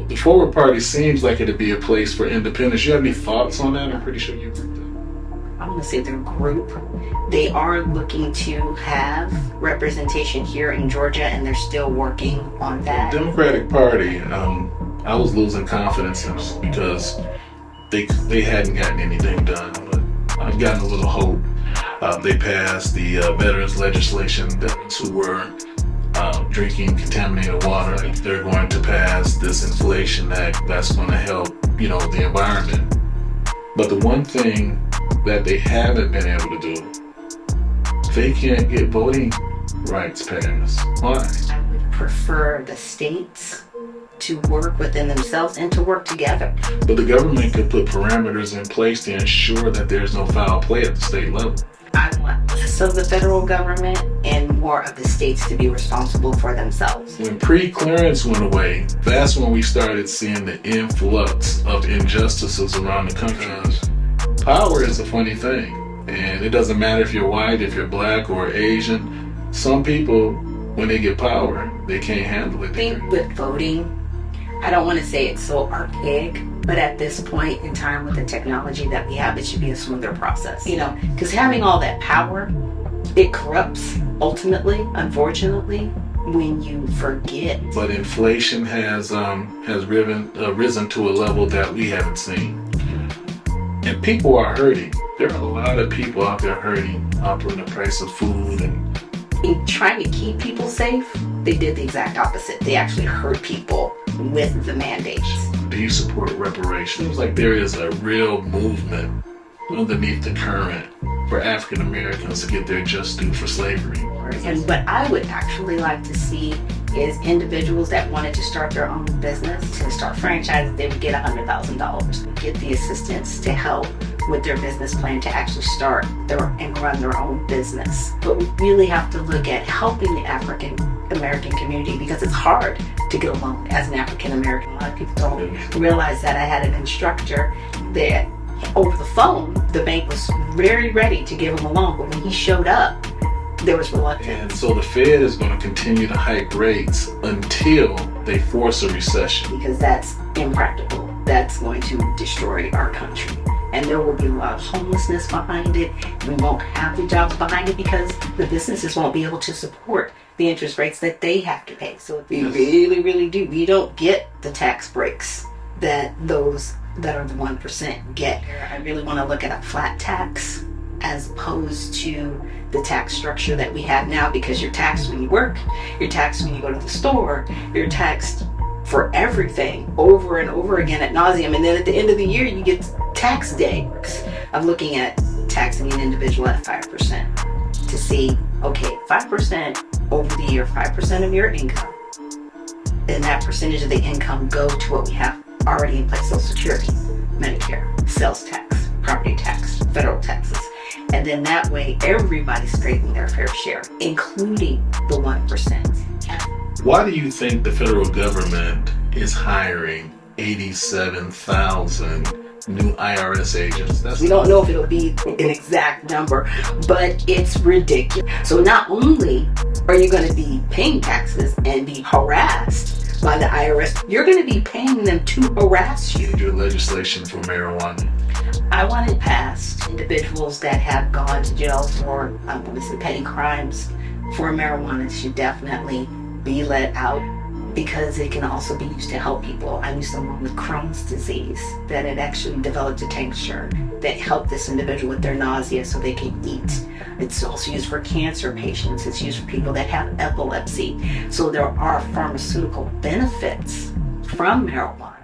the Forward Party seems like it'd be a place for independence. You have any thoughts on that? I'm pretty sure you worked there. I'm going to say their group. They are looking to have representation here in Georgia, and they're still working on that. The Democratic Party, I was losing confidence in them because they hadn't gotten anything done. But I've gotten a little hope. They passed the veterans legislation. Veterans who were drinking contaminated water, they're going to pass this inflation act that's going to help, the environment. But the one thing that they haven't been able to do, they can't get voting rights passed. Why? I would prefer the states to work within themselves and to work together. But the government could put parameters in place to ensure that there's no foul play at the state level. I want less of the federal government and more of the states to be responsible for themselves. When pre-clearance went away, that's when we started seeing the influx of injustices around the country. Power is a funny thing, and it doesn't matter if you're white, if you're black or Asian. Some people, when they get power, they can't handle it. I think with voting, I don't want to say it's so archaic, but at this point in time with the technology that we have, it should be a smoother process, because having all that power, it corrupts ultimately, unfortunately, when you forget. But inflation has risen to a level that we haven't seen. And people are hurting. There are a lot of people out there hurting for the price of food. And in trying to keep people safe, they did the exact opposite. They actually hurt people with the mandates. Do you support reparations? It seems like there is a real movement underneath the current for African Americans to get their just due for slavery. And what I would actually like to see is individuals that wanted to start their own business, to start franchises, they would get $100,000. Get the assistance to help with their business plan to actually start and run their own business. But we really have to look at helping the African American community because it's hard to get a loan as an African American. A lot of people don't realize that. I had an instructor that over the phone, the bank was very ready to give him a loan, but when he showed up, there was reluctance. And so the Fed is going to continue to hike rates until they force a recession. Because that's impractical. That's going to destroy our country. And there will be a lot of homelessness behind it. We won't have the jobs behind it because the businesses won't be able to support the interest rates that they have to pay. So if we really, really do, we don't get the tax breaks that those that are the 1% get. I really want to look at a flat tax as opposed to the tax structure that we have now, because you're taxed when you work, you're taxed when you go to the store, you're taxed for everything over and over again ad nauseum, and then at the end of the year you get tax day. I'm looking at taxing an individual at 5% to see, okay, 5% over the year, 5% of your income, and that percentage of the income go to what we have already in place: Social Security, Medicare, sales tax, property tax, federal taxes. And then that way, everybody's paying their fair share, including the 1%. Why do you think the federal government is hiring 87,000 new IRS agents? We don't know if it'll be an exact number, but it's ridiculous. So not only are you going to be paying taxes and be harassed by the IRS, you're going to be paying them to harass you. Your legislation for marijuana. I want it passed. Individuals that have gone to jail for, I'm going to say, petty crimes for marijuana should definitely be let out, because it can also be used to help people. I knew someone with Crohn's disease that had actually developed a tincture that helped this individual with their nausea so they can eat. It's also used for cancer patients. It's used for people that have epilepsy. So there are pharmaceutical benefits from marijuana.